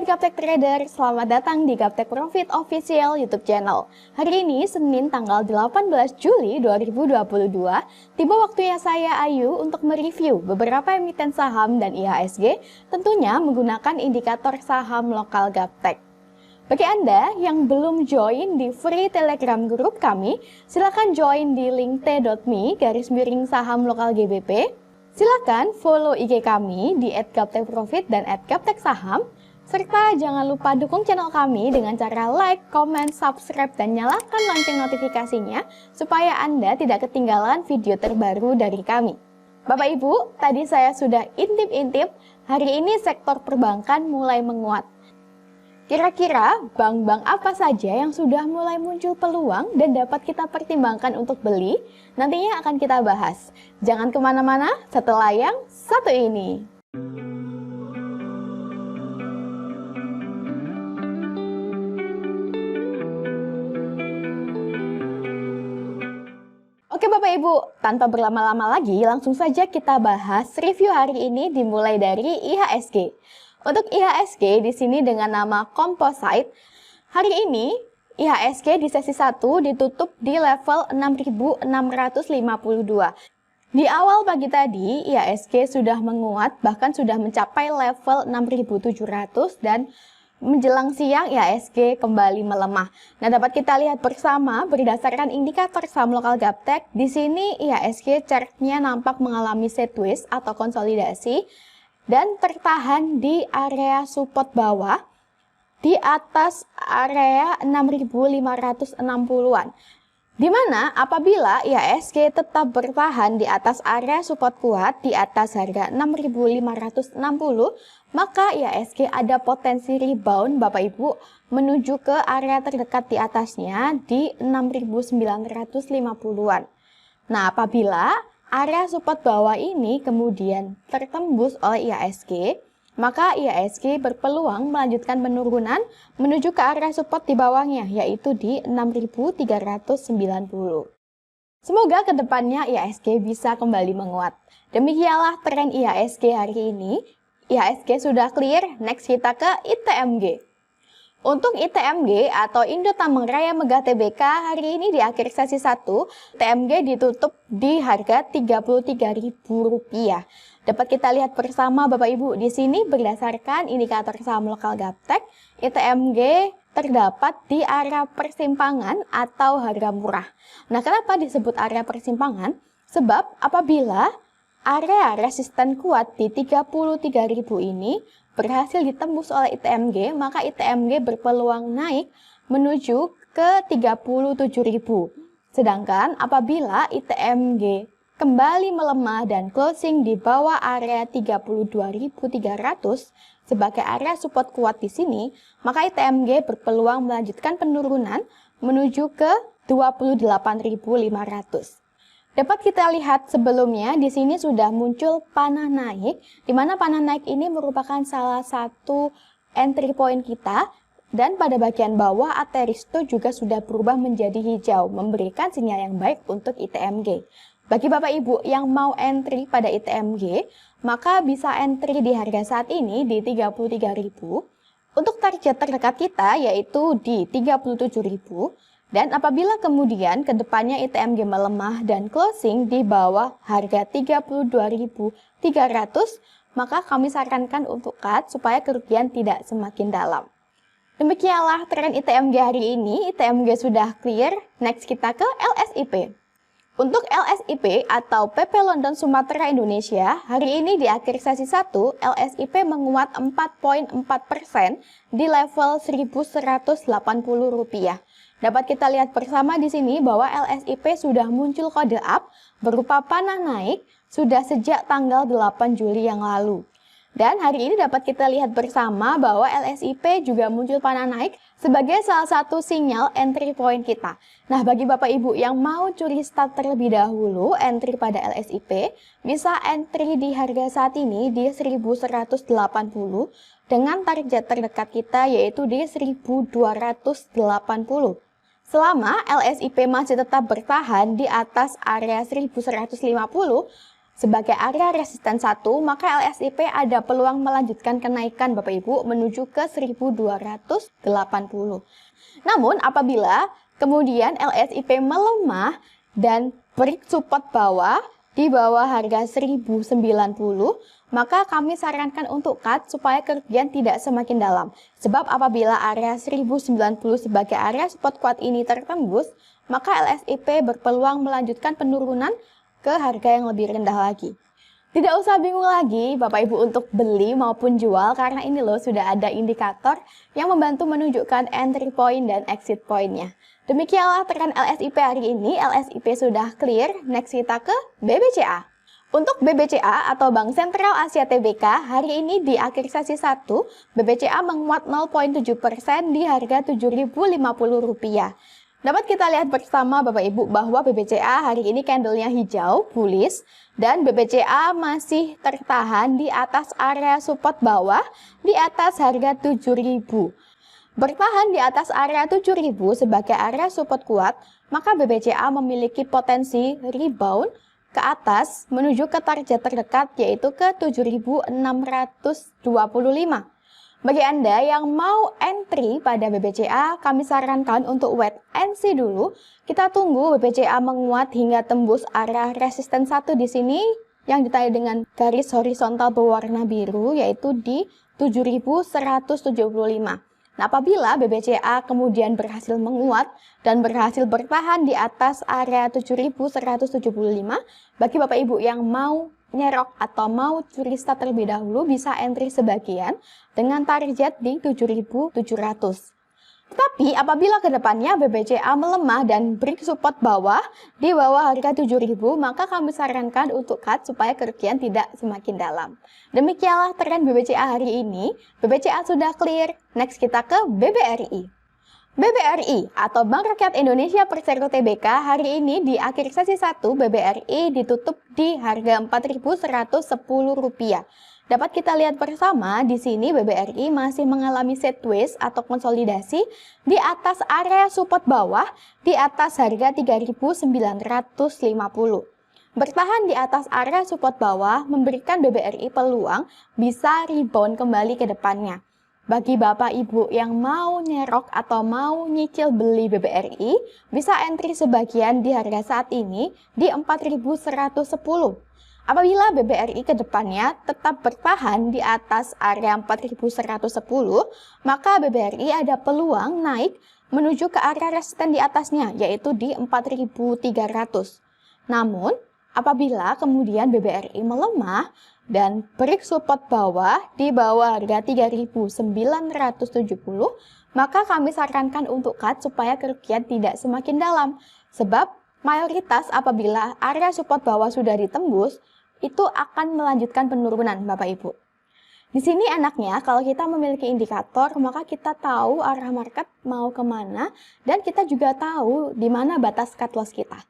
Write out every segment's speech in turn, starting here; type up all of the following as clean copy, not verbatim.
Sobat Gaptek Trader, selamat datang di Gaptek Profit Official YouTube channel. Hari ini, Senin tanggal 18 Juli 2022, tiba waktunya saya Ayu untuk mereview beberapa emiten saham dan IHSG, tentunya menggunakan indikator saham lokal Gaptek. Bagi Anda yang belum join di free Telegram group kami, silakan join di link t.me/saham lokal GBP. Silakan follow IG kami di @gaptekprofit dan @gapteksaham. Serta jangan lupa dukung channel kami dengan cara like, comment, subscribe, dan nyalakan lonceng notifikasinya supaya Anda tidak ketinggalan video terbaru dari kami. Bapak Ibu, tadi saya sudah intip-intip, hari ini sektor perbankan mulai menguat. Kira-kira bank-bank apa saja yang sudah mulai muncul peluang dan dapat kita pertimbangkan untuk beli? Nantinya akan kita bahas. Jangan kemana-mana, setelah yang satu ini. Oke Bapak Ibu, tanpa berlama-lama lagi, langsung saja kita bahas review hari ini dimulai dari IHSG. Untuk IHSG di sini dengan nama Composite, hari ini IHSG di sesi 1 ditutup di level 6.652. Di awal pagi tadi, IHSG sudah menguat, bahkan sudah mencapai level 6.700 dan menjelang siang, IHSG kembali melemah. Nah, dapat kita lihat bersama berdasarkan indikator saham lokal Gaptek. Di sini IHSG chartnya nampak mengalami sideways atau konsolidasi dan tertahan di area support bawah di atas area 6.560-an. Di mana apabila IHSG tetap bertahan di atas area support kuat di atas harga 6.560, maka IHSG ada potensi rebound Bapak Ibu menuju ke area terdekat di atasnya di 6.950-an. Nah, apabila area support bawah ini kemudian tertembus oleh IHSG, maka IHSG berpeluang melanjutkan penurunan menuju ke area support di bawahnya, yaitu di 6.390. Semoga kedepannya IHSG bisa kembali menguat. Demikianlah tren IHSG hari ini. IHSG sudah clear, next kita ke ITMG. Untuk ITMG atau Indo Tambang Raya Megah Tbk hari ini di akhir sesi 1, ITMG ditutup di harga Rp33.000. Dapat kita lihat bersama Bapak Ibu di sini berdasarkan indikator saham lokal Gaptek, ITMG terdapat di area persimpangan atau harga murah. Nah, kenapa disebut area persimpangan? Sebab apabila area resisten kuat di 33.000 ini berhasil ditembus oleh ITMG, maka ITMG berpeluang naik menuju ke 37.000. Sedangkan apabila ITMG kembali melemah dan closing di bawah area 32.300 sebagai area support kuat di sini, maka ITMG berpeluang melanjutkan penurunan menuju ke 28.500. Dapat kita lihat sebelumnya di sini sudah muncul panah naik, di mana panah naik ini merupakan salah satu entry point kita, dan pada bagian bawah Ateristo juga sudah berubah menjadi hijau, memberikan sinyal yang baik untuk ITMG. Bagi Bapak Ibu yang mau entry pada ITMG, maka bisa entry di harga saat ini di 33.000. Untuk target terdekat kita yaitu di 37.000. Dan apabila kemudian kedepannya ITMG melemah dan closing di bawah harga 32.300, maka kami sarankan untuk cut supaya kerugian tidak semakin dalam. Demikianlah tren ITMG hari ini. ITMG sudah clear, next kita ke LSIP. Untuk LSIP atau PP London Sumatera Indonesia, hari ini di akhir sesi 1, LSIP menguat 4,4% di level Rp1.180. Dapat kita lihat bersama di sini bahwa LSIP sudah muncul kode up berupa panah naik sudah sejak tanggal 8 Juli yang lalu. Dan hari ini dapat kita lihat bersama bahwa LSIP juga muncul panah naik sebagai salah satu sinyal entry point kita. Nah, bagi Bapak Ibu yang mau curi start terlebih dahulu entry pada LSIP, bisa entry di harga saat ini di 1.180 dengan target terdekat kita yaitu di 1.280. Selama LSIP masih tetap bertahan di atas area 1.150, sebagai area resisten 1, maka LSIP ada peluang melanjutkan kenaikan Bapak Ibu menuju ke 1280. Namun apabila kemudian LSIP melemah dan break support bawah di bawah harga 1090, maka kami sarankan untuk cut supaya kerugian tidak semakin dalam. Sebab apabila area 1090 sebagai area support kuat ini tertembus, maka LSIP berpeluang melanjutkan penurunan ke harga yang lebih rendah lagi. Tidak usah bingung lagi Bapak Ibu untuk beli maupun jual, karena ini loh sudah ada indikator yang membantu menunjukkan entry point dan exit pointnya. Demikianlah tren LSIP hari ini. LSIP sudah clear, next kita ke BBCA. Untuk BBCA atau Bank Sentral Asia Tbk, hari ini di akhir sesi 1, BBCA menguat 0,7% di harga Rp7.050. Dapat kita lihat bersama Bapak Ibu bahwa BBCA hari ini candlenya hijau, bullish, dan BBCA masih tertahan di atas area support bawah di atas harga 7.000. Bertahan di atas area 7.000 sebagai area support kuat, maka BBCA memiliki potensi rebound ke atas menuju ke target terdekat yaitu ke 7.625. Bagi Anda yang mau entry pada BBCA, kami sarankan untuk wait and see dulu. Kita tunggu BBCA menguat hingga tembus area resisten 1 di sini yang ditandai dengan garis horizontal berwarna biru yaitu di 7.175. Nah, apabila BBCA kemudian berhasil menguat dan berhasil bertahan di atas area 7.175, bagi Bapak Ibu yang mau nyerok atau mau curi start terlebih dahulu bisa entry sebagian dengan target di 7.700. Tetapi apabila kedepannya BBCA melemah dan break support bawah di bawah harga 7.000, maka kami sarankan untuk cut supaya kerugian tidak semakin dalam. Demikianlah tren BBCA hari ini. BBCA sudah clear, next kita ke BBRI. BBRI atau Bank Rakyat Indonesia Persero Tbk hari ini di akhir sesi 1 BBRI ditutup di harga Rp4.110. Dapat kita lihat bersama di sini BBRI masih mengalami sideways atau konsolidasi di atas area support bawah di atas harga 3.950. Bertahan di atas area support bawah memberikan BBRI peluang bisa rebound kembali ke depannya. Bagi Bapak Ibu yang mau nyerok atau mau nyicil beli BBRI, bisa entry sebagian di harga saat ini di 4.110. Apabila BBRI ke depannya tetap bertahan di atas area 4.110, maka BBRI ada peluang naik menuju ke area resisten di atasnya, yaitu di 4.300. Namun, apabila kemudian BBRI melemah dan break support bawah di bawah harga 3.970, maka kami sarankan untuk cut supaya kerugian tidak semakin dalam. Sebab mayoritas apabila area support bawah sudah ditembus, itu akan melanjutkan penurunan Bapak Ibu. Di sini enaknya kalau kita memiliki indikator, maka kita tahu arah market mau kemana dan kita juga tahu di mana batas cut loss kita.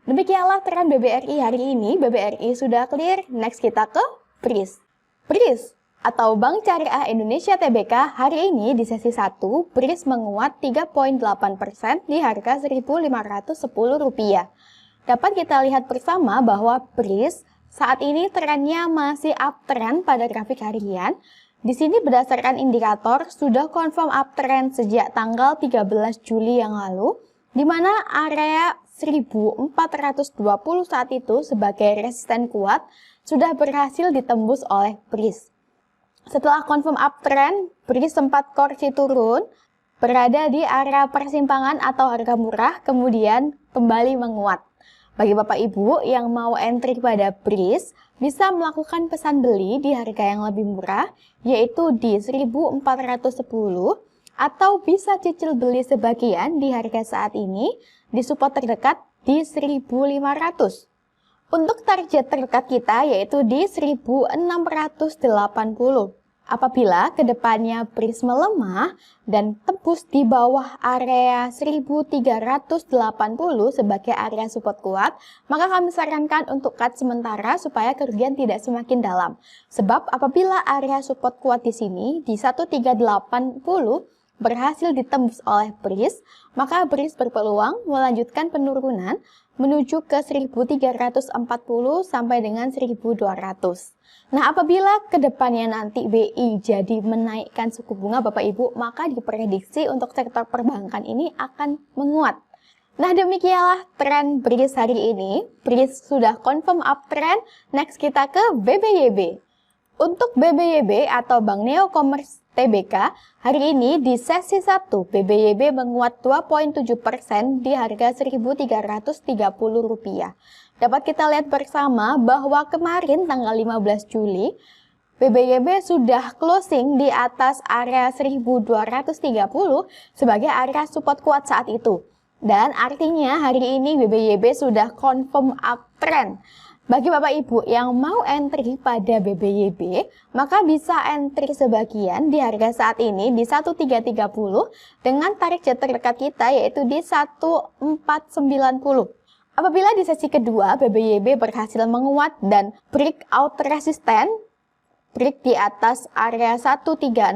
Demikianlah tren BBRI hari ini. BBRI sudah clear, next kita ke BRIS. BRIS atau Bank Syariah Indonesia Tbk hari ini di sesi 1, BRIS menguat 3,8% di harga Rp1.510. Dapat kita lihat bersama bahwa BRIS saat ini trennya masih uptrend pada grafik harian. Di sini berdasarkan indikator sudah confirm uptrend sejak tanggal 13 Juli yang lalu, di mana area 1420 saat itu sebagai resisten kuat sudah berhasil ditembus oleh BRIS. Setelah confirm uptrend, BRIS sempat koreksi turun, berada di area persimpangan atau harga murah, kemudian kembali menguat. Bagi Bapak Ibu yang mau entry pada BRIS, bisa melakukan pesan beli di harga yang lebih murah, yaitu di 1.410, atau bisa cicil beli sebagian di harga saat ini, di support terdekat di 1.500. Untuk target terdekat kita yaitu di 1.680. Apabila kedepannya BRIS melemah dan tembus di bawah area 1.380 sebagai area support kuat, maka kami sarankan untuk cut sementara supaya kerugian tidak semakin dalam. Sebab apabila area support kuat di sini di 1.380, berhasil ditembus oleh BRIS, maka BRIS berpeluang melanjutkan penurunan menuju ke 1340 sampai dengan 1200. Nah, apabila kedepannya nanti BI jadi menaikkan suku bunga Bapak Ibu, maka diprediksi untuk sektor perbankan ini akan menguat. Nah, demikianlah tren BRIS hari ini. BRIS sudah confirm uptrend. Next kita ke BBYB. Untuk BBYB atau Bank Neo Commerce Tbk, hari ini di sesi 1 BBYB menguat 2,7% di harga Rp1.330. Dapat kita lihat bersama bahwa kemarin tanggal 15 Juli, BBYB sudah closing di atas area 1.230 sebagai area support kuat saat itu. Dan artinya hari ini BBYB sudah confirm uptrend. Bagi Bapak Ibu yang mau entry pada BBYB, maka bisa entry sebagian di harga saat ini di 1330 dengan target terdekat kita yaitu di 1490. Apabila di sesi kedua BBYB berhasil menguat dan breakout resisten, break di atas area 1360,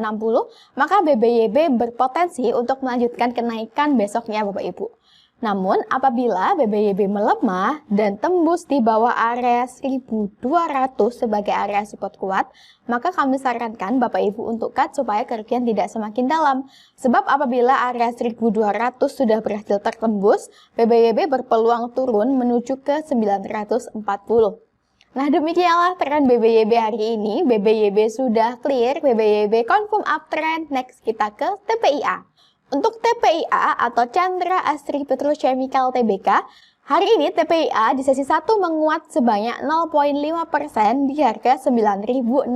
maka BBYB berpotensi untuk melanjutkan kenaikan besoknya Bapak Ibu. Namun, apabila BBYB melemah dan tembus di bawah area 1200 sebagai area support kuat, maka kami sarankan Bapak Ibu untuk cut supaya kerugian tidak semakin dalam. Sebab apabila area 1200 sudah berhasil tertembus, BBYB berpeluang turun menuju ke 940. Nah, demikianlah tren BBYB hari ini. BBYB sudah clear, BBYB confirm uptrend. Next kita ke TPIA. Untuk TPIA atau Chandra Asri Petrochemical Tbk, hari ini TPIA di sesi 1 menguat sebanyak 0,5% di harga Rp9.600.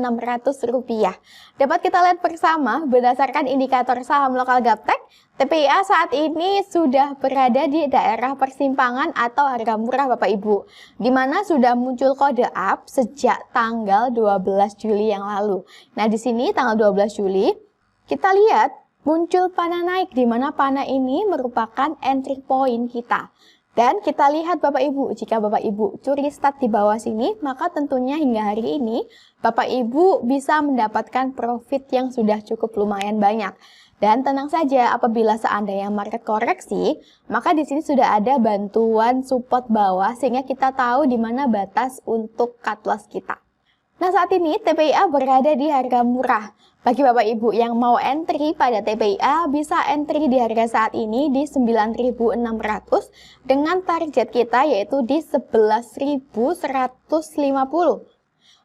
Dapat kita lihat bersama berdasarkan indikator saham lokal Gaptek, TPIA saat ini sudah berada di daerah persimpangan atau harga murah Bapak Ibu, di mana sudah muncul kode up sejak tanggal 12 Juli yang lalu. Nah, di sini tanggal 12 Juli kita lihat muncul panah naik, di mana panah ini merupakan entry point kita. Dan kita lihat Bapak Ibu, jika Bapak Ibu curi start di bawah sini, maka tentunya hingga hari ini Bapak Ibu bisa mendapatkan profit yang sudah cukup lumayan banyak. Dan tenang saja, apabila seandainya market koreksi, maka di sini sudah ada bantuan support bawah sehingga kita tahu di mana batas untuk cut loss kita. Nah, saat ini TPIA berada di harga murah. Bagi Bapak Ibu yang mau entry pada TPIA, bisa entry di harga saat ini di 9.600 dengan target kita yaitu di 11.150.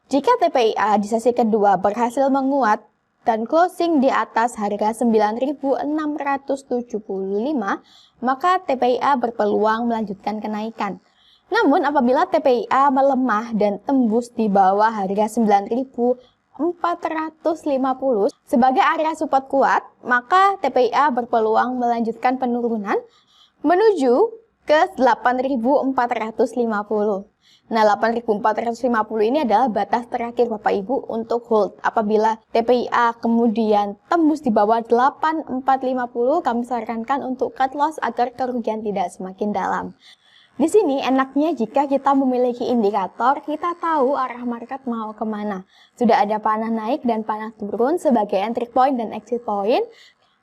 Jika TPIA di sesi kedua berhasil menguat dan closing di atas harga 9.675, maka TPIA berpeluang melanjutkan kenaikan. Namun apabila TPIA melemah dan tembus di bawah harga 9.450 sebagai area support kuat, maka TPIA berpeluang melanjutkan penurunan menuju ke 8.450. Nah, 8.450 ini adalah batas terakhir Bapak Ibu untuk hold. Apabila TPIA kemudian tembus di bawah 8.450, kami sarankan untuk cut loss agar kerugian tidak semakin dalam. Di sini enaknya jika kita memiliki indikator, kita tahu arah market mau kemana. Sudah ada panah naik dan panah turun sebagai entry point dan exit point.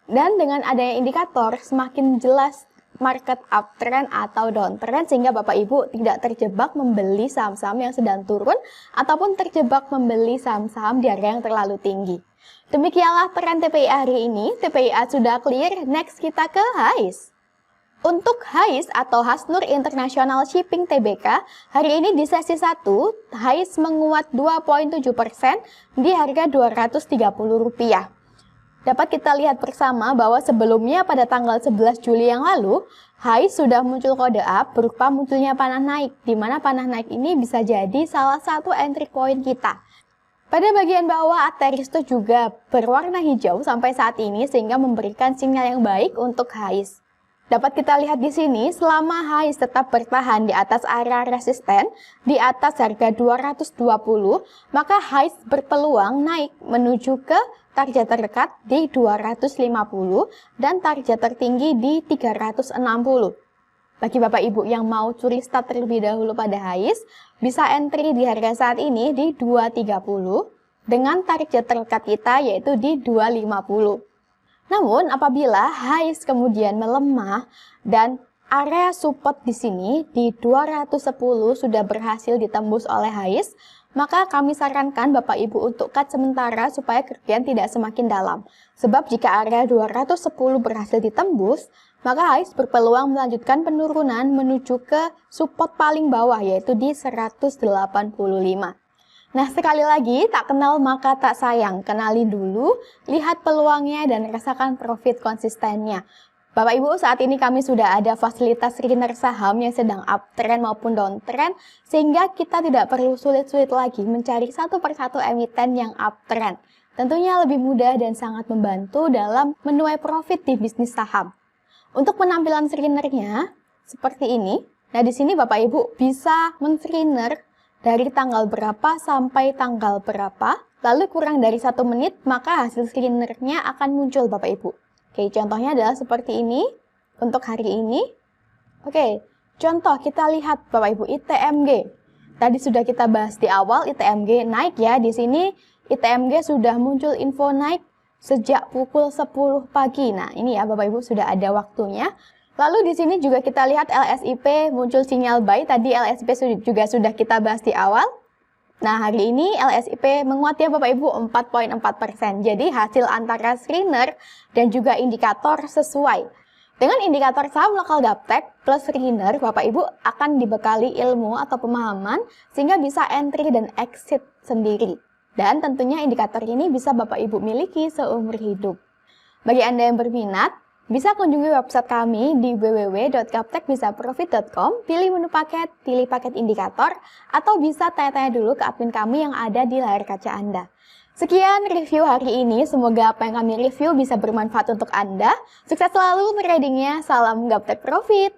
Dan dengan adanya indikator, semakin jelas market uptrend atau downtrend sehingga Bapak Ibu tidak terjebak membeli saham-saham yang sedang turun ataupun terjebak membeli saham-saham di harga yang terlalu tinggi. Demikianlah tren TPIA hari ini. TPIA sudah clear, next kita ke HAIS. Untuk HAIS atau Hasnur International Shipping Tbk, hari ini di sesi 1, HAIS menguat 2,7% di harga Rp230. Dapat kita lihat bersama bahwa sebelumnya pada tanggal 11 Juli yang lalu, HAIS sudah muncul kode up berupa munculnya panah naik, di mana panah naik ini bisa jadi salah satu entry point kita. Pada bagian bawah, Ateristo juga berwarna hijau sampai saat ini sehingga memberikan sinyal yang baik untuk HAIS. Dapat kita lihat di sini, selama HAIS tetap bertahan di atas area resisten, di atas harga 220, maka HAIS berpeluang naik menuju ke target terdekat di 250 dan target tertinggi di 360. Bagi Bapak Ibu yang mau curi start terlebih dahulu pada HAIS, bisa entry di harga saat ini di 230 dengan target terdekat kita yaitu di 250. Namun apabila HISE kemudian melemah dan area support di sini di 210 sudah berhasil ditembus oleh HISE, maka kami sarankan Bapak Ibu untuk cut sementara supaya kerugian tidak semakin dalam. Sebab jika area 210 berhasil ditembus, maka HISE berpeluang melanjutkan penurunan menuju ke support paling bawah yaitu di 185. Nah, sekali lagi, tak kenal maka tak sayang. Kenali dulu, lihat peluangnya, dan rasakan profit konsistennya. Bapak Ibu, saat ini kami sudah ada fasilitas screener saham yang sedang uptrend maupun downtrend, sehingga kita tidak perlu sulit-sulit lagi mencari satu persatu emiten yang uptrend. Tentunya lebih mudah dan sangat membantu dalam menuai profit di bisnis saham. Untuk penampilan screenernya, seperti ini. Nah, di sini Bapak Ibu bisa men-screener dari tanggal berapa sampai tanggal berapa, lalu kurang dari 1 menit, maka hasil screenernya akan muncul Bapak Ibu. Oke, contohnya adalah seperti ini, untuk hari ini. Oke, contoh kita lihat Bapak Ibu, ITMG. Tadi sudah kita bahas di awal, ITMG naik ya, di sini ITMG sudah muncul info naik sejak pukul 10 pagi. Nah, ini ya Bapak Ibu sudah ada waktunya. Lalu di sini juga kita lihat LSIP muncul sinyal buy, tadi LSIP juga sudah kita bahas di awal. Nah, hari ini LSIP menguat ya Bapak Ibu 4,4%. Jadi hasil antara screener dan juga indikator sesuai. Dengan indikator saham lokal Gaptek plus screener, Bapak Ibu akan dibekali ilmu atau pemahaman sehingga bisa entry dan exit sendiri. Dan tentunya indikator ini bisa Bapak Ibu miliki seumur hidup. Bagi Anda yang berminat, bisa kunjungi website kami di www.gaptekbisaprofit.com, pilih menu paket, pilih paket indikator, atau bisa tanya-tanya dulu ke admin kami yang ada di layar kaca Anda. Sekian review hari ini, semoga apa yang kami review bisa bermanfaat untuk Anda. Sukses selalu tradingnya, salam Gaptek Profit!